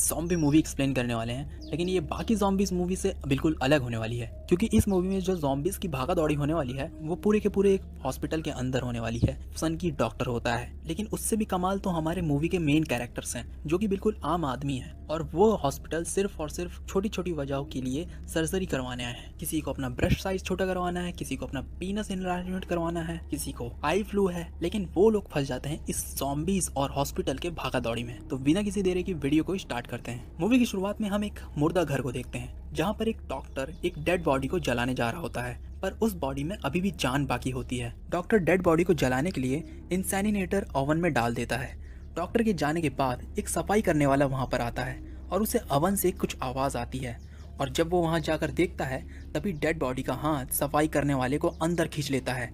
Zombie movie explain करने वाले हैं, लेकिन ये बाकी ज़ॉम्बीज़ मूवी से बिल्कुल अलग होने वाली है, क्योंकि इस मूवी में जो ज़ॉम्बीज़ की भागा दौड़ी होने वाली है वो पूरे के पूरे एक हॉस्पिटल के अंदर होने वाली है। सन की डॉक्टर होता है, लेकिन उससे भी कमाल तो हमारे मूवी के मेन कैरेक्टर्स हैं जो कि बिल्कुल आम आदमी है, और वो हॉस्पिटल सिर्फ और सिर्फ छोटी छोटी वजहों के लिए सर्जरी करवाने आए हैं। किसी को अपना ब्रेस्ट साइज छोटा करवाना है, किसी को अपना पीनस एनलार्जमेंट करवाना है, किसी को आई फ्लू है, लेकिन वो लोग फंस जाते हैं इस ज़ॉम्बीज़ और हॉस्पिटल के भागा दौड़ी में। तो बिना किसी देरी की वीडियो को स्टार्ट करते हैं। मूवी की शुरुआत में हम एक मुर्दा घर को देखते हैं, जहाँ पर एक डॉक्टर एक डेड बॉडी को जलाने जा रहा होता है, पर उस बॉडी में अभी भी जान बाकी होती है। डॉक्टर डेड बॉडी को जलाने के लिए इंसेनिनेटर ओवन में डाल देता है। डॉक्टर के जाने के बाद एक सफाई करने वाला वहाँ पर आता है और उसे ओवन से कुछ आवाज़ आती है, और जब वो वहाँ जाकर देखता है तभी डेड बॉडी का हाथ सफाई करने वाले को अंदर खींच लेता है।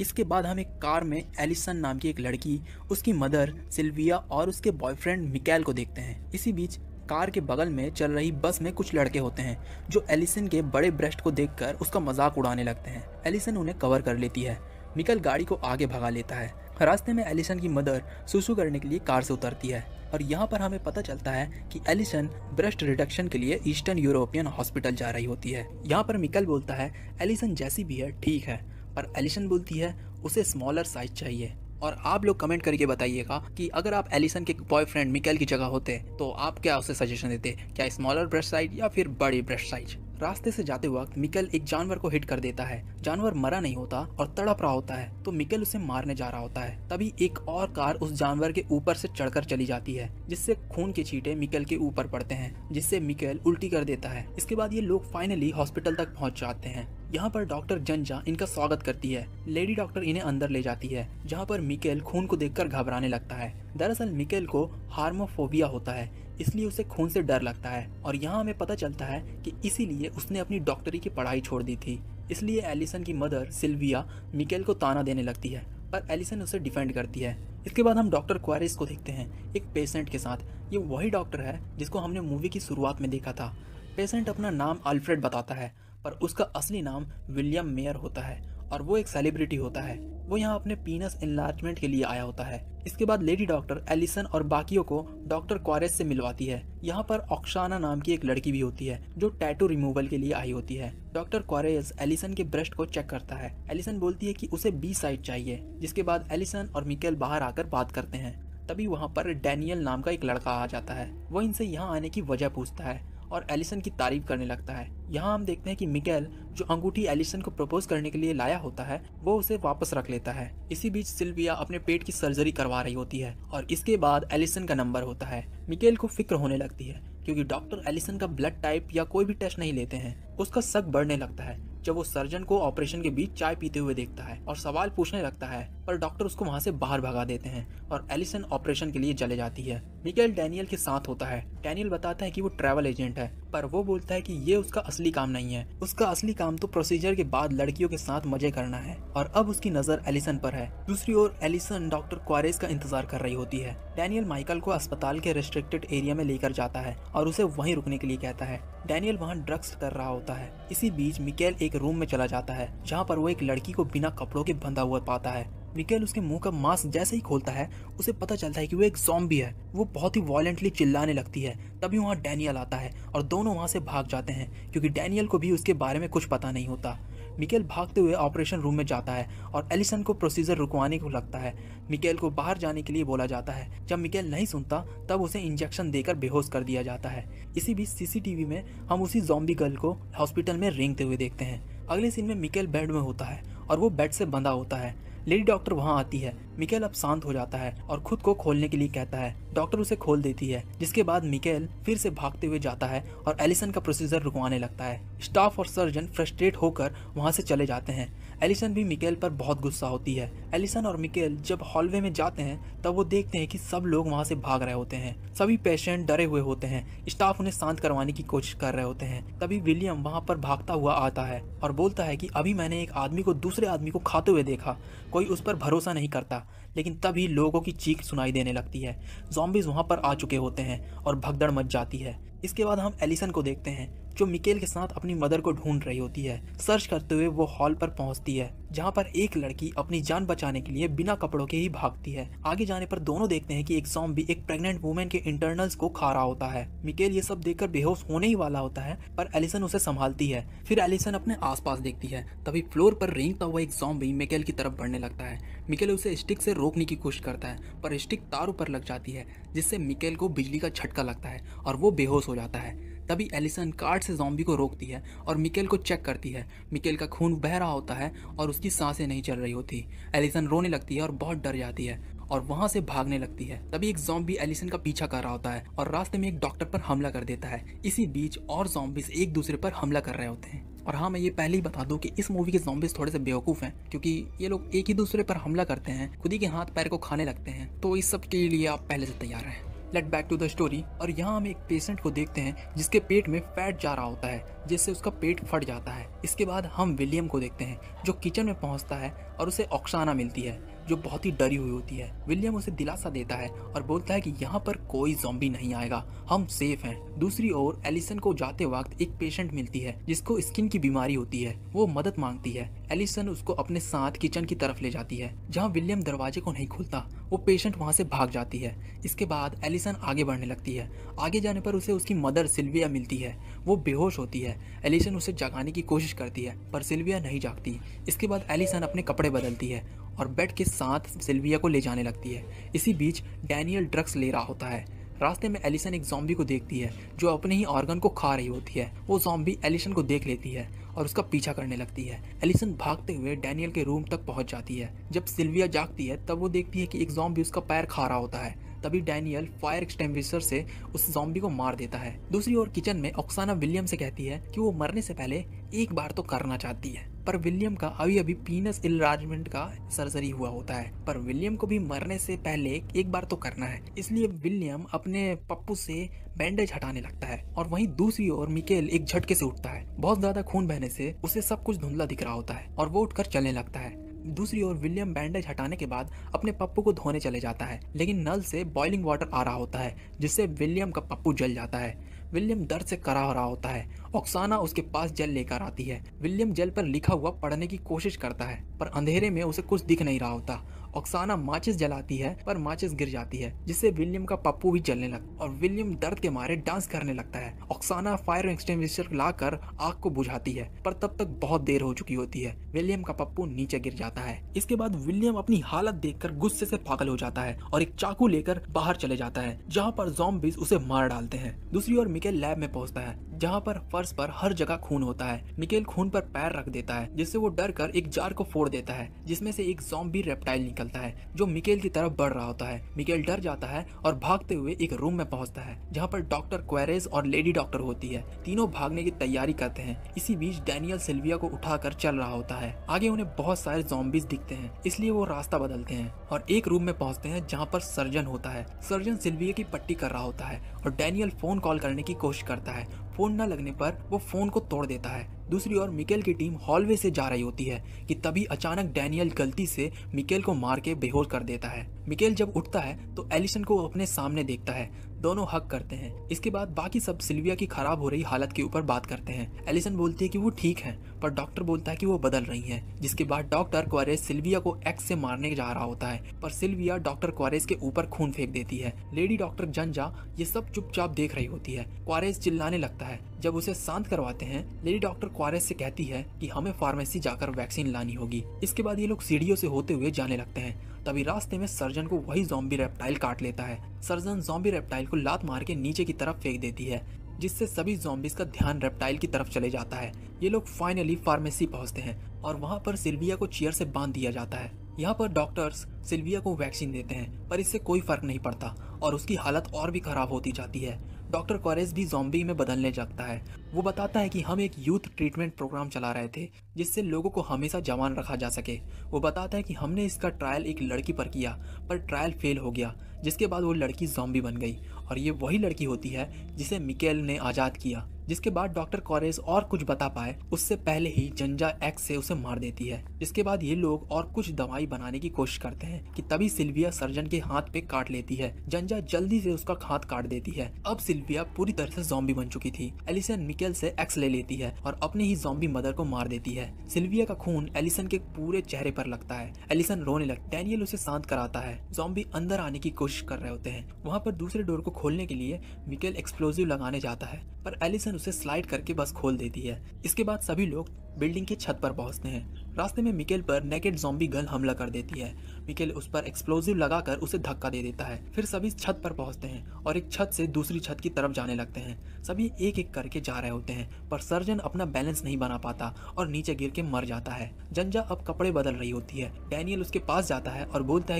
इसके बाद हम एक कार में एलिसन नाम की एक लड़की, उसकी मदर सिल्विया और उसके बॉयफ्रेंड मिकेल को देखते हैं। इसी बीच कार के बगल में चल रही बस में कुछ लड़के होते हैं जो एलिसन के बड़े ब्रेस्ट को देखकर उसका मजाक उड़ाने लगते हैं। एलिसन उन्हें कवर कर लेती है। मिकेल गाड़ी को आगे भगा लेता है। रास्ते में एलिसन की मदर सुसु करने के लिए कार से उतरती है, और यहाँ पर हमें पता चलता है कि एलिसन ब्रेस्ट रिडक्शन के लिए ईस्टर्न यूरोपियन हॉस्पिटल जा रही होती है। यहाँ पर मिकेल बोलता है एलिसन जैसी भी है ठीक है, पर एलिसन बोलती है उसे स्मॉलर साइज चाहिए। और आप लोग कमेंट करके बताइएगा कि अगर आप एलिसन के बॉयफ्रेंड मिकेल की जगह होते तो आप क्या उसे सजेशन देते, क्या स्मॉलर ब्रेस्ट साइज या फिर बड़ी ब्रेस्ट साइज। रास्ते से जाते वक्त मिकेल एक जानवर को हिट कर देता है। जानवर मरा नहीं होता और तड़प रहा होता है, तो मिकेल उसे मारने जा रहा होता है। तभी एक और कार उस जानवर के ऊपर से चढ़कर चली जाती है, जिससे खून के छींटे मिकेल के ऊपर पड़ते हैं, जिससे मिकेल उल्टी कर देता है। इसके बाद ये लोग फाइनली हॉस्पिटल तक पहुंच जाते हैं। यहाँ पर डॉक्टर जंजा इनका स्वागत करती है। लेडी डॉक्टर इन्हें अंदर ले जाती है, जहाँ पर मिकेल खून को देखकर घबराने लगता है। दरअसल मिकेल को हार्मोफोबिया होता है, इसलिए उसे खून से डर लगता है, और यहाँ हमें पता चलता है कि इसीलिए उसने अपनी डॉक्टरी की पढ़ाई छोड़ दी थी। इसलिए एलिसन की मदर सिल्विया मिकेल को ताना देने लगती है, पर एलिसन उसे डिफेंड करती है। इसके बाद हम डॉक्टर क्वारिस को देखते हैं एक पेशेंट के साथ। ये वही डॉक्टर है जिसको हमने मूवी की शुरुआत में देखा था। पेशेंट अपना नाम अल्फ्रेड बताता है, पर उसका असली नाम विलियम मेयर होता है, और वो एक सेलिब्रिटी होता है। वो यहाँ अपने पीनस एनलार्जमेंट के लिए आया होता है। इसके बाद लेडी डॉक्टर एलिसन और बाकियों को डॉक्टर क्वारेस से मिलवाती है। यहाँ पर ऑक्साना नाम की एक लड़की भी होती है जो टैटू रिमूवल के लिए आई होती है। डॉक्टर क्वारेस एलिसन के ब्रेस्ट को चेक करता है। एलिसन बोलती है कि उसे बी साइड चाहिए, जिसके बाद एलिसन और मिकेल बाहर आकर बात करते हैं। तभी वहाँ पर डैनियल नाम का एक लड़का आ जाता है। वो इनसे यहाँ आने की वजह पूछता है और एलिसन की तारीफ करने लगता है। यहाँ हम देखते हैं कि मिकेल जो अंगूठी एलिसन को प्रपोज करने के लिए लाया होता है वो उसे वापस रख लेता है। इसी बीच सिल्विया अपने पेट की सर्जरी करवा रही होती है, और इसके बाद एलिसन का नंबर होता है। मिकेल को फिक्र होने लगती है क्योंकि डॉक्टर एलिसन का ब्लड टाइप या कोई भी टेस्ट नहीं लेते हैं। उसका शक बढ़ने लगता है जब वो सर्जन को ऑपरेशन के बीच चाय पीते हुए देखता है और सवाल पूछने लगता है, पर डॉक्टर उसको वहाँ से बाहर भगा देते हैं और एलिसन ऑपरेशन के लिए चले जाती है। मिकेल डैनियल के साथ होता है। डैनियल बताता है कि वो ट्रैवल एजेंट है, पर वो बोलता है कि ये उसका असली काम नहीं है। उसका असली काम तो प्रोसीजर के बाद लड़कियों के साथ मजे करना है, और अब उसकी नजर एलिसन पर है। दूसरी ओर एलिसन डॉक्टर क्वारेस का इंतजार कर रही होती है। डैनियल माइकल को अस्पताल के रेस्ट्रिक्टेड एरिया में लेकर जाता है और उसे वहीं रुकने के लिए कहता है। डैनियल वहाँ ड्रग्स कर रहा होता है। इसी बीच मिकेल एक रूम में चला जाता है, जहाँ पर वो एक लड़की को बिना कपड़ों के बंधा हुआ पाता है। मिकेल उसके मुंह का मास्क जैसे ही खोलता है उसे पता चलता है कि वो एक ज़ॉम्बी है। वो बहुत ही वायलेंटली चिल्लाने लगती है। तभी वहाँ डैनियल आता है और दोनों वहाँ से भाग जाते हैं, क्योंकि डैनियल को भी उसके बारे में कुछ पता नहीं होता। मिकेल भागते हुए ऑपरेशन रूम में जाता है और एलिसन को प्रोसीजर रुकवाने को लगता है। मिकेल को बाहर जाने के लिए बोला जाता है। जब मिकेल नहीं सुनता तब उसे इंजेक्शन देकर बेहोश कर दिया जाता है। इसी बीच सीसीटीवी में हम उसी ज़ॉम्बी गर्ल को हॉस्पिटल में रेंगते हुए देखते हैं। अगले सीन में मिकेल बेड में होता है और वो बेड से बंधा होता है। लेडी डॉक्टर वहाँ आती है। मिकेल अब शांत हो जाता है और खुद को खोलने के लिए कहता है। डॉक्टर उसे खोल देती है, जिसके बाद मिकेल फिर से भागते हुए जाता है और एलिसन का प्रोसीजर रुकवाने लगता है। स्टाफ और सर्जन फ्रस्ट्रेट होकर वहाँ से चले जाते हैं। एलिसन भी मिकेल पर बहुत गुस्सा होती है। एलिसन और मिकेल जब हॉलवे में जाते हैं तब वो देखते हैं कि सब लोग वहाँ से भाग रहे होते हैं। सभी पेशेंट डरे हुए होते हैं। स्टाफ उन्हें शांत करवाने की कोशिश कर रहे होते हैं। तभी विलियम वहाँ पर भागता हुआ आता है और बोलता है कि अभी मैंने एक आदमी को दूसरे आदमी को खाते हुए देखा। कोई उस पर भरोसा नहीं करता। लेकिन तभी लोगों की चीख सुनाई देने लगती है। ज़ॉम्बीज़ वहाँ पर आ चुके होते हैं और भगदड़ मच जाती है। इसके बाद हम एलिसन को देखते हैं जो मिकेल के साथ अपनी मदर को ढूंढ रही होती है। सर्च करते हुए वो हॉल पर पहुंचती है जहां पर एक लड़की अपनी जान बचाने के लिए बिना कपड़ों के ही भागती है। आगे जाने पर दोनों देखते हैं कि एक ज़ॉम्बी एक प्रेग्नेंट वुमेन के इंटरनल्स को खा रहा होता है। मिकेल ये सब देखकर बेहोश होने ही वाला होता है, पर एलिसन उसे संभालती है। फिर एलिसन अपने आसपास देखती है, तभी फ्लोर पर रेंगता हुआ एक ज़ॉम्बी मिकेल की तरफ बढ़ने लगता है। मिकेल उसे स्टिक से रोकने की कोशिश करता है, पर स्टिक तारों पर लग जाती है, जिससे मिकेल को बिजली का झटका लगता है और वो बेहोश हो जाता है। तभी एलिसन कार्ड से ज़ॉम्बी को रोकती है और मिकेल को चेक करती है। मिकेल का खून बह रहा होता है और उसकी सांसें नहीं चल रही होती। एलिसन रोने लगती है और बहुत डर जाती है और वहां से भागने लगती है। तभी एक ज़ॉम्बी एलिसन का पीछा कर रहा होता है और रास्ते में एक डॉक्टर पर हमला कर देता है। इसी बीच और ज़ॉम्बीज एक दूसरे पर हमला कर रहे होते हैं। और हाँ, मैं ये पहले ही बता दूं कि इस मूवी के ज़ॉम्बीज थोड़े से बेवकूफ़ हैं, क्योंकि ये लोग एक ही दूसरे पर हमला करते हैं, खुद ही के हाथ पैर को खाने लगते हैं। तो इस सब के लिए आप पहले से तैयार हैं। Let back to the story. और यहाँ हम एक पेशेंट को देखते हैं जिसके पेट में फैट जा रहा होता है, जिससे उसका पेट फट जाता है। इसके बाद हम विलियम को देखते हैं जो किचन में पहुंचता है और उसे ऑक्साना मिलती है जो बहुत ही डरी हुई होती है। विलियम उसे दिलासा देता है और बोलता है कि यहाँ पर कोई ज़ॉम्बी नहीं आएगा, हम सेफ हैं। दूसरी ओर एलिसन को जाते वक्त एक पेशेंट मिलती है जिसको स्किन की बीमारी होती है। वो मदद मांगती है। एलिसन उसको अपने साथ किचन की तरफ ले जाती है जहाँ विलियम दरवाजे को नहीं खोलता। वो पेशेंट वहाँ से भाग जाती है। इसके बाद एलिसन आगे बढ़ने लगती है। आगे जाने पर उसे उसकी मदर सिल्विया मिलती है। वो बेहोश होती है। एलिसन उसे जगाने की कोशिश करती है, पर सिल्विया नहीं जागती। इसके बाद एलिसन अपने कपड़े बदलती है और बेड के साथ सिल्विया को ले जाने लगती है। इसी बीच डैनियल ड्रग्स ले रहा होता है। रास्ते में एलिसन एक ज़ॉम्बी को देखती है जो अपने ही ऑर्गन को खा रही होती है। वो ज़ॉम्बी एलिसन को देख लेती है और उसका पीछा करने लगती है। एलिसन भागते हुए डैनियल के रूम तक पहुंच जाती है। जब सिल्विया जागती है तब वो देखती है कि एक ज़ॉम्बी उसका पैर खा रहा होता है। तभी डैनियल फायर एक्सटिंग्विशर से उस ज़ॉम्बी को मार देता है। दूसरी ओर किचन में ऑक्साना विलियम से कहती है कि वो मरने से पहले एक बार तो करना चाहती है, पर विलियम का अभी पीनस इनलार्जमेंट का सर्जरी हुआ होता है। पर विलियम को भी मरने से पहले एक बार तो करना है, इसलिए विलियम अपने पप्पू से बैंडेज हटाने लगता है। और वहीं दूसरी ओर मिकेल एक झटके से उठता है। बहुत ज्यादा खून बहने से उसे सब कुछ धुंधला दिख रहा होता है और वो उठकर चलने लगता है। दूसरी ओर विलियम बैंडेज हटाने के बाद अपने पप्पू को धोने चले जाता है, लेकिन नल से बॉइलिंग वाटर आ रहा होता है जिससे विलियम का पप्पू जल जाता है। विलियम दर्द से कराह रहा होता है। ऑक्साना उसके पास जेल लेकर आती है। विलियम जेल पर लिखा हुआ पढ़ने की कोशिश करता है, पर अंधेरे में उसे कुछ दिख नहीं रहा होता। ऑक्साना माचिस जलाती है, पर माचिस गिर जाती है जिससे विलियम का पप्पू भी जलने लगता और विलियम दर्द के मारे डांस करने लगता है। ऑक्साना फायर एक्सटिंग्विशर लाकर आग को बुझाती है, पर तब तक बहुत देर हो चुकी होती है। विलियम का पप्पू नीचे गिर जाता है। इसके बाद विलियम अपनी हालत देखकर गुस्से से पागल हो जाता है और एक चाकू लेकर बाहर चले जाता है, जहाँ पर ज़ॉम्बीज उसे मार डालते हैं। दूसरी ओर मिकेल लैब में पहुंचता है जहाँ पर फर्श पर हर जगह खून होता है। मिकेल खून पर पैर रख देता है जिससे वो डर कर एक जार को फोड़ देता है जिसमें से एक ज़ॉम्बी रेप्टाइल निकलता है जो मिकेल की तरफ बढ़ रहा होता है। मिकेल डर जाता है और भागते हुए एक रूम में पहुंचता है जहाँ पर डॉक्टर क्वेरेज और लेडी डॉक्टर होती है। तीनों भागने की तैयारी करते हैं। इसी बीच डैनियल सिल्विया को उठाकर चल रहा होता है। आगे उन्हें बहुत सारे ज़ॉम्बीज दिखते हैं, इसलिए वो रास्ता बदलते हैं और एक रूम में पहुंचते हैं जहाँ पर सर्जन होता है। सर्जन सिल्विया की पट्टी कर रहा होता है और डैनियल फोन कॉल करने की कोशिश करता है। फोन न लगने पर वो फोन को तोड़ देता है। दूसरी ओर मिकेल की टीम हॉलवे से जा रही होती है कि तभी अचानक डैनियल गलती से मिकेल को मार के बेहोश कर देता है। मिकेल जब उठता है तो एलिसन को अपने सामने देखता है। दोनों हक करते हैं। इसके बाद बाकी सब सिल्विया की खराब हो रही हालत के ऊपर बात करते हैं। एलिसन बोलती है कि वो ठीक है, पर डॉक्टर बोलता है कि वो बदल रही हैं। जिसके बाद डॉक्टर क्वारेज सिल्विया को एक्स से मारने जा रहा होता है, पर सिल्विया डॉक्टर क्वारेज के ऊपर खून फेंक देती है। लेडी डॉक्टर जंजा ये सब चुपचाप देख रही होती है। क्वारेज चिल्लाने लगता है। जब उसे शांत करवाते हैं, लेडी डॉक्टर क्वारेज से कहती है कि हमें फार्मेसी जाकर वैक्सीन लानी होगी। इसके बाद ये लोग सीढ़ियों से होते हुए जाने लगते हैं। तभी रास्ते में सर्जन को वही ज़ॉम्बी रेप्टाइल काट लेता है। सर्जन ज़ॉम्बी रेप्टाइल को लात मार के नीचे की तरफ फेंक देती है, जिससे सभी ज़ॉम्बीज का ध्यान रेप्टाइल की तरफ चले जाता है। ये लोग फाइनली फार्मेसी पहुंचते हैं और वहां पर सिल्विया को चेयर से बांध दिया जाता है। यहाँ पर डॉक्टर्स सिल्विया को वैक्सीन देते हैं, पर इससे कोई फर्क नहीं पड़ता और उसकी हालत और भी खराब होती जाती है। डॉक्टर क्वारेज भी ज़ॉम्बी में बदलने लगता है। वो बताता है कि हम एक यूथ ट्रीटमेंट प्रोग्राम चला रहे थे जिससे लोगों को हमेशा जवान रखा जा सके। वो बताता है कि हमने इसका ट्रायल एक लड़की पर किया, पर ट्रायल फेल हो गया, जिसके बाद वो लड़की ज़ॉम्बी बन गई और ये वही लड़की होती है जिसे मिकेल ने आज़ाद किया। जिसके बाद डॉक्टर कॉरेस और कुछ बता पाए उससे पहले ही जंजा एक्स से उसे मार देती है। जिसके बाद ये लोग और कुछ दवाई बनाने की कोशिश करते हैं कि तभी सिल्विया सर्जन के हाथ पे काट लेती है। जंजा जल्दी से उसका हाथ काट देती है। अब सिल्विया पूरी तरह से ज़ॉम्बी बन चुकी थी। एलिसन मिकेल से एक्स ले लेती है और अपने ही ज़ॉम्बी मदर को मार देती है। सिल्विया का खून एलिसन के पूरे चेहरे पर लगता है। एलिसन रोने लगती है। डैनियल उसे शांत कराता है। ज़ॉम्बी अंदर आने की कोशिश कर रहे होते हैं। वहाँ पर दूसरे डोर को खोलने के लिए मिकेल एक्सप्लोजिव लगाने जाता है, पर एलिसन उसे स्लाइड करके बस खोल देती है। इसके बाद सभी लोग बिल्डिंग की छत पर पहुंचते हैं। रास्ते में मिकेल पर नेकेड ज़ॉम्बी गर्ल हमला कर देती है। मिकेल उस पर एक्सप्लोजिव लगाकर उसे धक्का दे देता है। फिर सभी छत पर पहुंचते हैं और एक छत से दूसरी छत की तरफ जाने लगते हैं। सभी एक एक करके जा रहे होते हैं, पर सर्जन अपना बैलेंस नहीं बना पाता और नीचे गिर के मर जाता है। जंजा अब कपड़े बदल रही होती है। डैनियल उसके पास जाता है और बोलता है